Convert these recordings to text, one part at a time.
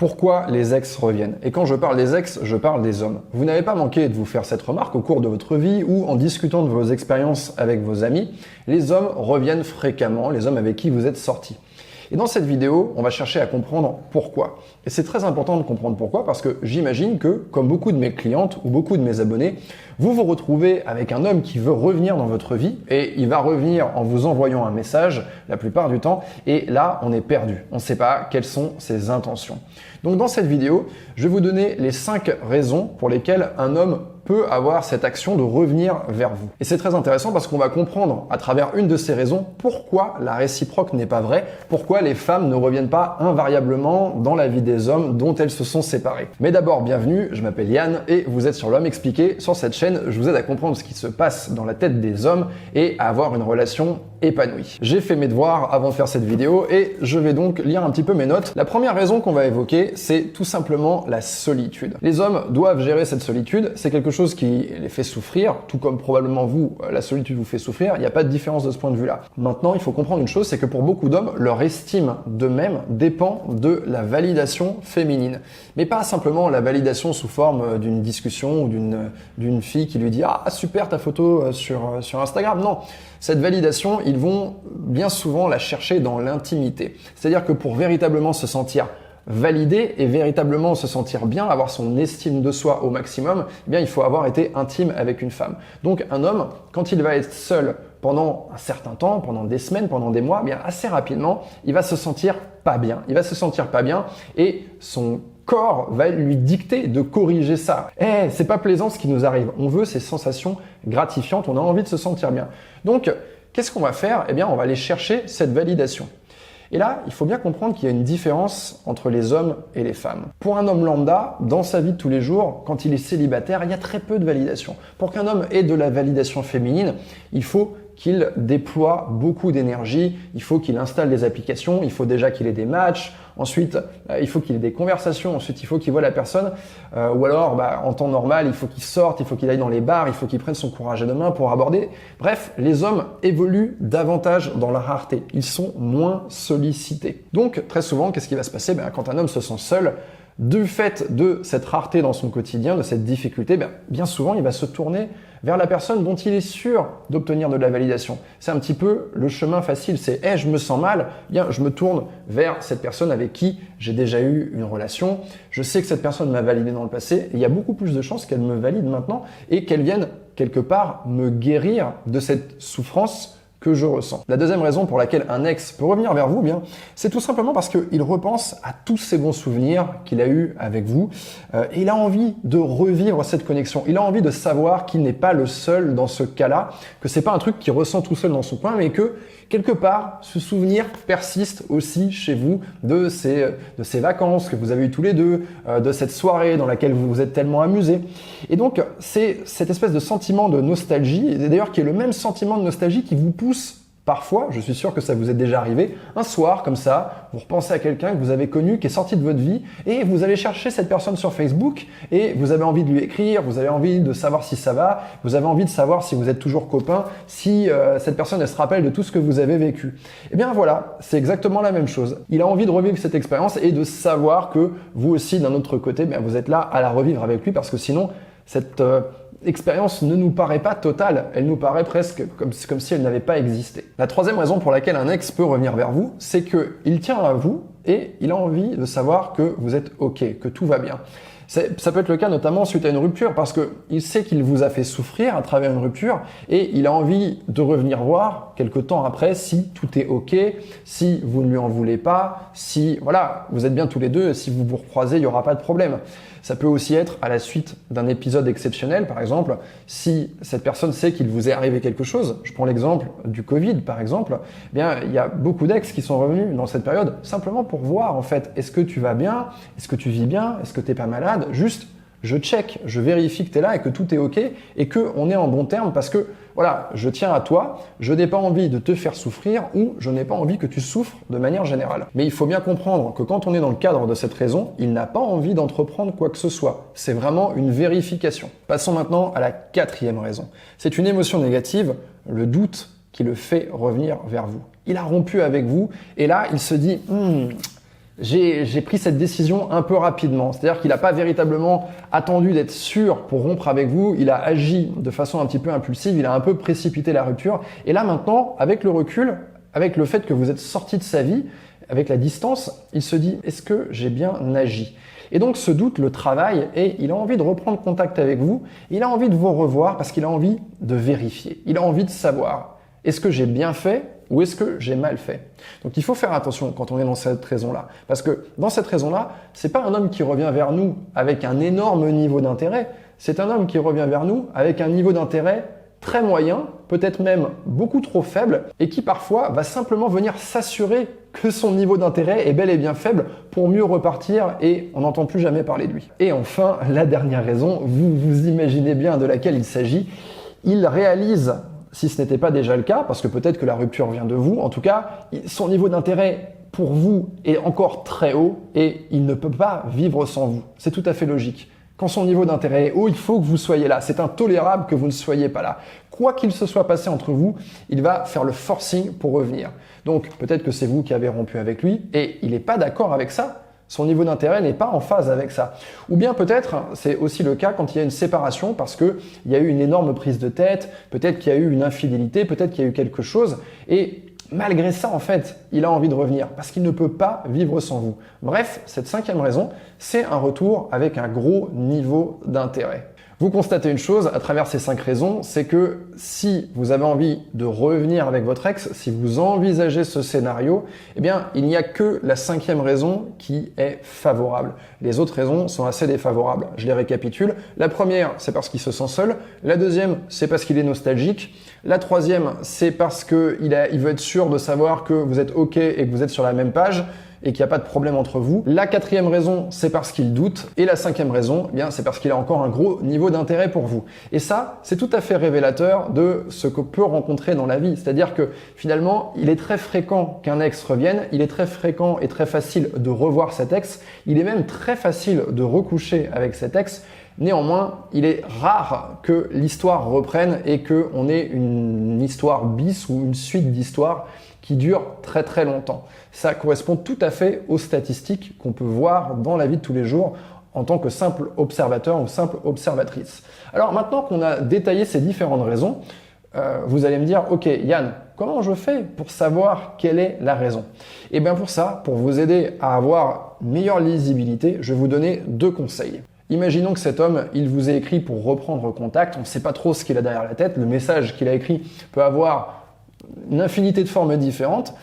Pourquoi les ex reviennent? Et quand je parle des ex, je parle des hommes. Vous n'avez pas manqué de vous faire cette remarque au cours de votre vie ou en discutant de vos expériences avec vos amis. Les hommes reviennent fréquemment, les hommes avec qui vous êtes sortis. Et dans cette vidéo, on va chercher à comprendre pourquoi. Et c'est très important de comprendre pourquoi parce que j'imagine que, comme beaucoup de mes clientes ou beaucoup de mes abonnés, vous vous retrouvez avec un homme qui veut revenir dans votre vie et il va revenir en vous envoyant un message la plupart du temps et là, on est perdu. On ne sait pas quelles sont ses intentions. Donc dans cette vidéo, je vais vous donner les 5 raisons pour lesquelles un homme peut avoir cette action de revenir vers vous. Et c'est très intéressant parce qu'on va comprendre à travers une de ces raisons pourquoi la réciproque n'est pas vraie, pourquoi les femmes ne reviennent pas invariablement dans la vie des hommes dont elles se sont séparées. Mais d'abord, bienvenue, je m'appelle Yann et vous êtes sur L'Homme Expliqué. Sur cette chaîne, je vous aide à comprendre ce qui se passe dans la tête des hommes et à avoir une relation épanouie. J'ai fait mes devoirs avant de faire cette vidéo et je vais donc lire un petit peu mes notes. La première raison qu'on va évoquer, c'est tout simplement la solitude. Les hommes doivent gérer cette solitude, c'est quelque chose qui les fait souffrir, tout comme probablement vous, la solitude vous fait souffrir, il n'y a pas de différence de ce point de vue-là. Maintenant, il faut comprendre une chose, c'est que pour beaucoup d'hommes, leur estime d'eux-mêmes dépend de la validation féminine. Mais pas simplement la validation sous forme d'une discussion ou d'une fille qui lui dit « Ah, super ta photo sur Instagram ». Non, cette validation, ils vont bien souvent la chercher dans l'intimité. C'est-à-dire que pour véritablement se sentir validé et véritablement se sentir bien, avoir son estime de soi au maximum, eh bien il faut avoir été intime avec une femme. Donc un homme, quand il va être seul pendant un certain temps, pendant des semaines, pendant des mois, eh bien assez rapidement, il va se sentir pas bien. Il va se sentir pas bien et son corps va lui dicter de corriger ça. C'est pas plaisant ce qui nous arrive. On veut ces sensations gratifiantes, on a envie de se sentir bien. Donc, qu'est-ce qu'on va faire? Eh bien, on va aller chercher cette validation. Et là, il faut bien comprendre qu'il y a une différence entre les hommes et les femmes. Pour un homme lambda, dans sa vie de tous les jours, quand il est célibataire, il y a très peu de validation. Pour qu'un homme ait de la validation féminine, il faut qu'il déploie beaucoup d'énergie, il faut qu'il installe des applications, il faut déjà qu'il ait des matchs, ensuite il faut qu'il ait des conversations, ensuite il faut qu'il voit la personne, ou alors en temps normal il faut qu'il sorte, il faut qu'il aille dans les bars, il faut qu'il prenne son courage à deux mains pour aborder. Bref, les hommes évoluent davantage dans la rareté, ils sont moins sollicités. Donc très souvent, qu'est-ce qui va se passer? Quand un homme se sent seul, du fait de cette rareté dans son quotidien, de cette difficulté, bien souvent il va se tourner vers la personne dont il est sûr d'obtenir de la validation. C'est un petit peu le chemin facile, c'est « je me sens mal », bien je me tourne vers cette personne avec qui j'ai déjà eu une relation, je sais que cette personne m'a validé dans le passé, et il y a beaucoup plus de chances qu'elle me valide maintenant et qu'elle vienne quelque part me guérir de cette souffrance que je ressens. La deuxième raison pour laquelle un ex peut revenir vers vous, c'est tout simplement parce qu'il repense à tous ces bons souvenirs qu'il a eus avec vous et il a envie de revivre cette connexion. Il a envie de savoir qu'il n'est pas le seul dans ce cas-là, que c'est pas un truc qu'il ressent tout seul dans son coin, mais que quelque part, ce souvenir persiste aussi chez vous de ces vacances que vous avez eues tous les deux, de cette soirée dans laquelle vous vous êtes tellement amusés. Et donc, c'est cette espèce de sentiment de nostalgie, et d'ailleurs qui est le même sentiment de nostalgie qui vous pousse parfois, je suis sûr que ça vous est déjà arrivé, un soir comme ça, vous repensez à quelqu'un que vous avez connu, qui est sorti de votre vie, et vous allez chercher cette personne sur Facebook, et vous avez envie de lui écrire, vous avez envie de savoir si ça va, vous avez envie de savoir si vous êtes toujours copains, si cette personne elle se rappelle de tout ce que vous avez vécu. Et bien voilà, c'est exactement la même chose. Il a envie de revivre cette expérience et de savoir que vous aussi, d'un autre côté, vous êtes là à la revivre avec lui, parce que sinon, cette expérience ne nous paraît pas totale, elle nous paraît presque comme si elle n'avait pas existé. La troisième raison pour laquelle un ex peut revenir vers vous, c'est qu'il tient à vous et il a envie de savoir que vous êtes OK, que tout va bien. Ça peut être le cas notamment suite à une rupture parce qu'il sait qu'il vous a fait souffrir à travers une rupture et il a envie de revenir voir quelque temps après si tout est OK, si vous ne lui en voulez pas, si voilà, vous êtes bien tous les deux et si vous vous recroisez, il n'y aura pas de problème. Ça peut aussi être à la suite d'un épisode exceptionnel, par exemple, si cette personne sait qu'il vous est arrivé quelque chose. Je prends l'exemple du Covid, par exemple. Il y a beaucoup d'ex qui sont revenus dans cette période simplement pour voir, en fait, est-ce que tu vas bien? Est-ce que tu vis bien? Est-ce que tu n'es pas malade? Juste, je check, je vérifie que tu es là et que tout est OK et qu'on est en bon terme parce que voilà, je tiens à toi, je n'ai pas envie de te faire souffrir ou je n'ai pas envie que tu souffres de manière générale. Mais il faut bien comprendre que quand on est dans le cadre de cette raison, il n'a pas envie d'entreprendre quoi que ce soit. C'est vraiment une vérification. Passons maintenant à la quatrième raison. C'est une émotion négative, le doute qui le fait revenir vers vous. Il a rompu avec vous et là, il se dit j'ai pris cette décision un peu rapidement. C'est-à-dire qu'il n'a pas véritablement attendu d'être sûr pour rompre avec vous. Il a agi de façon un petit peu impulsive. Il a un peu précipité la rupture. Et là maintenant, avec le recul, avec le fait que vous êtes sorti de sa vie, avec la distance, il se dit « est-ce que j'ai bien agi ?» Et donc ce doute le travaille et il a envie de reprendre contact avec vous. Il a envie de vous revoir parce qu'il a envie de vérifier. Il a envie de savoir « est-ce que j'ai bien fait ? Ou est-ce que j'ai mal fait ?» Donc il faut faire attention quand on est dans cette raison-là. Parce que dans cette raison-là, c'est pas un homme qui revient vers nous avec un énorme niveau d'intérêt. C'est un homme qui revient vers nous avec un niveau d'intérêt très moyen, peut-être même beaucoup trop faible, et qui parfois va simplement venir s'assurer que son niveau d'intérêt est bel et bien faible pour mieux repartir et on n'entend plus jamais parler de lui. Et enfin, la dernière raison, vous imaginez bien de laquelle il s'agit, il réalise, si ce n'était pas déjà le cas, parce que peut-être que la rupture vient de vous, en tout cas, son niveau d'intérêt pour vous est encore très haut et il ne peut pas vivre sans vous. C'est tout à fait logique. Quand son niveau d'intérêt est haut, il faut que vous soyez là. C'est intolérable que vous ne soyez pas là. Quoi qu'il se soit passé entre vous, il va faire le forcing pour revenir. Donc peut-être que c'est vous qui avez rompu avec lui et il n'est pas d'accord avec ça. Son niveau d'intérêt n'est pas en phase avec ça. Ou bien peut-être, c'est aussi le cas quand il y a une séparation parce qu'il y a eu une énorme prise de tête, peut-être qu'il y a eu une infidélité, peut-être qu'il y a eu quelque chose et malgré ça, en fait, il a envie de revenir parce qu'il ne peut pas vivre sans vous. Bref, cette cinquième raison, c'est un retour avec un gros niveau d'intérêt. Vous constatez une chose à travers ces 5 raisons, c'est que si vous avez envie de revenir avec votre ex, si vous envisagez ce scénario, eh bien, il n'y a que la 5e raison qui est favorable. Les autres raisons sont assez défavorables. Je les récapitule. La première, c'est parce qu'il se sent seul. La deuxième, c'est parce qu'il est nostalgique. La troisième, c'est parce qu'il veut être sûr de savoir que vous êtes OK et que vous êtes sur la même page et qu'il n'y a pas de problème entre vous. La 4e raison, c'est parce qu'il doute. Et la 5e raison, eh bien, c'est parce qu'il a encore un gros niveau d'intérêt pour vous. Et ça, c'est tout à fait révélateur de ce qu'on peut rencontrer dans la vie. C'est-à-dire que finalement, il est très fréquent qu'un ex revienne. Il est très fréquent et très facile de revoir cet ex. Il est même très facile de recoucher avec cet ex. Néanmoins, il est rare que l'histoire reprenne et qu'on ait une histoire bis ou une suite d'histoires qui dure très très longtemps. Ça correspond tout à fait aux statistiques qu'on peut voir dans la vie de tous les jours en tant que simple observateur ou simple observatrice. Alors maintenant qu'on a détaillé ces différentes raisons, vous allez me dire, ok Yann, comment je fais pour savoir quelle est la raison? Et bien pour ça, pour vous aider à avoir une meilleure lisibilité, je vais vous donner 2 conseils. Imaginons que cet homme, il vous a écrit pour reprendre contact, on ne sait pas trop ce qu'il a derrière la tête, le message qu'il a écrit peut avoir une infinité de formes différentes.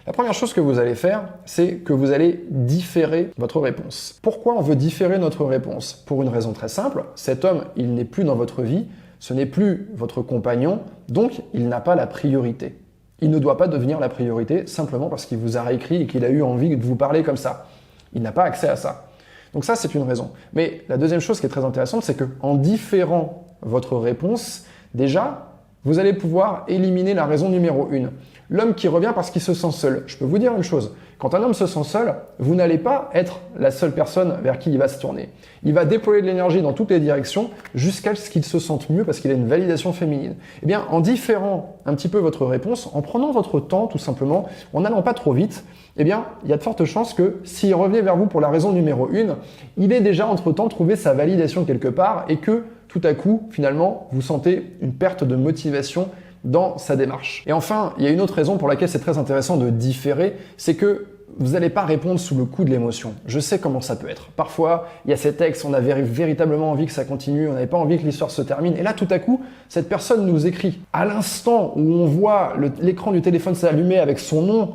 La première chose que vous allez faire, c'est que vous allez différer votre réponse. Pourquoi on veut différer notre réponse? Pour une raison très simple, cet homme, il n'est plus dans votre vie, ce n'est plus votre compagnon, donc il n'a pas la priorité. Il ne doit pas devenir la priorité simplement parce qu'il vous a réécrit et qu'il a eu envie de vous parler comme ça. Il n'a pas accès à ça. Donc ça, c'est une raison. Mais la deuxième chose qui est très intéressante, c'est qu'en différant votre réponse, déjà, vous allez pouvoir éliminer la raison numéro 1. L'homme qui revient parce qu'il se sent seul. Je peux vous dire une chose, quand un homme se sent seul, vous n'allez pas être la seule personne vers qui il va se tourner. Il va déployer de l'énergie dans toutes les directions jusqu'à ce qu'il se sente mieux parce qu'il a une validation féminine. Eh bien, en différant un petit peu votre réponse, en prenant votre temps tout simplement, en n'allant pas trop vite, eh bien, il y a de fortes chances que s'il revenait vers vous pour la raison numéro 1, il ait déjà entre-temps trouvé sa validation quelque part et que tout à coup, finalement, vous sentez une perte de motivation dans sa démarche. Et enfin, il y a une autre raison pour laquelle c'est très intéressant de différer, c'est que vous n'allez pas répondre sous le coup de l'émotion. Je sais comment ça peut être. Parfois, il y a cet ex, on avait véritablement envie que ça continue, on n'avait pas envie que l'histoire se termine. Et là, tout à coup, cette personne nous écrit. À l'instant où on voit l'écran du téléphone s'allumer avec son nom,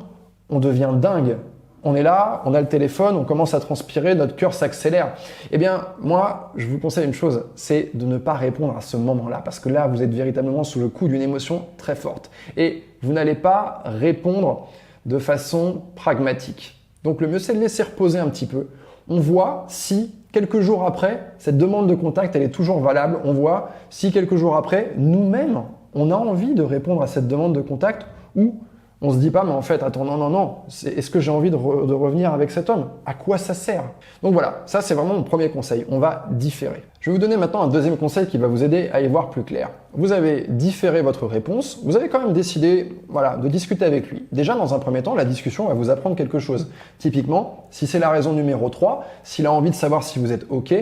on devient dingue. On est là, on a le téléphone, on commence à transpirer, notre cœur s'accélère. Eh bien, moi, je vous conseille une chose, c'est de ne pas répondre à ce moment-là, parce que là, vous êtes véritablement sous le coup d'une émotion très forte. Et vous n'allez pas répondre de façon pragmatique. Donc, le mieux, c'est de laisser reposer un petit peu. On voit si, quelques jours après, cette demande de contact, elle est toujours valable. On voit si, quelques jours après, nous-mêmes, on a envie de répondre à cette demande de contact ou On se dit pas, mais en fait, attends, non, est-ce que j'ai envie de revenir avec cet homme? À quoi ça sert? Donc voilà, ça c'est vraiment mon premier conseil, on va différer. Je vais vous donner maintenant un deuxième conseil qui va vous aider à y voir plus clair. Vous avez différé votre réponse, vous avez quand même décidé de discuter avec lui. Déjà, dans un premier temps, la discussion va vous apprendre quelque chose. Typiquement, si c'est la raison numéro 3, s'il a envie de savoir si vous êtes OK,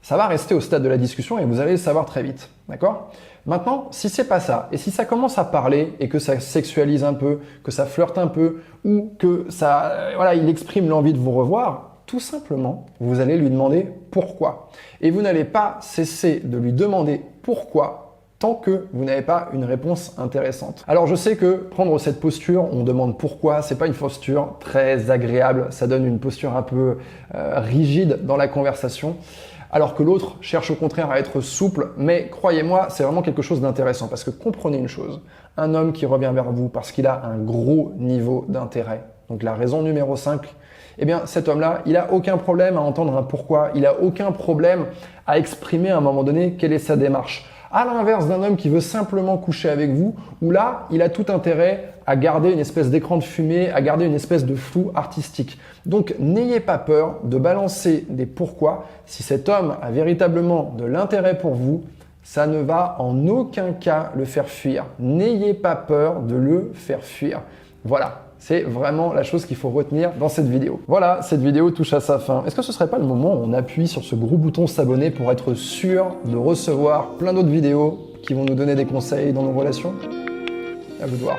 ça va rester au stade de la discussion et vous allez le savoir très vite. D'accord? Maintenant, si c'est pas ça, et si ça commence à parler et que ça sexualise un peu, que ça flirte un peu, ou que il exprime l'envie de vous revoir, tout simplement, vous allez lui demander pourquoi. Et vous n'allez pas cesser de lui demander pourquoi tant que vous n'avez pas une réponse intéressante. Alors je sais que prendre cette posture, on demande pourquoi, c'est pas une posture très agréable, ça donne une posture un peu rigide dans la conversation. Alors que l'autre cherche au contraire à être souple, mais croyez-moi, c'est vraiment quelque chose d'intéressant parce que comprenez une chose, un homme qui revient vers vous parce qu'il a un gros niveau d'intérêt, donc la raison numéro 5, eh bien cet homme-là, il n'a aucun problème à entendre un pourquoi, il n'a aucun problème à exprimer à un moment donné quelle est sa démarche. À l'inverse d'un homme qui veut simplement coucher avec vous, où là, il a tout intérêt à garder une espèce d'écran de fumée, à garder une espèce de flou artistique. Donc, n'ayez pas peur de balancer des pourquoi. Si cet homme a véritablement de l'intérêt pour vous, ça ne va en aucun cas le faire fuir. N'ayez pas peur de le faire fuir. Voilà. C'est vraiment la chose qu'il faut retenir dans cette vidéo. Voilà, cette vidéo touche à sa fin. Est-ce que ce serait pas le moment où on appuie sur ce gros bouton s'abonner pour être sûr de recevoir plein d'autres vidéos qui vont nous donner des conseils dans nos relations? À vous de voir.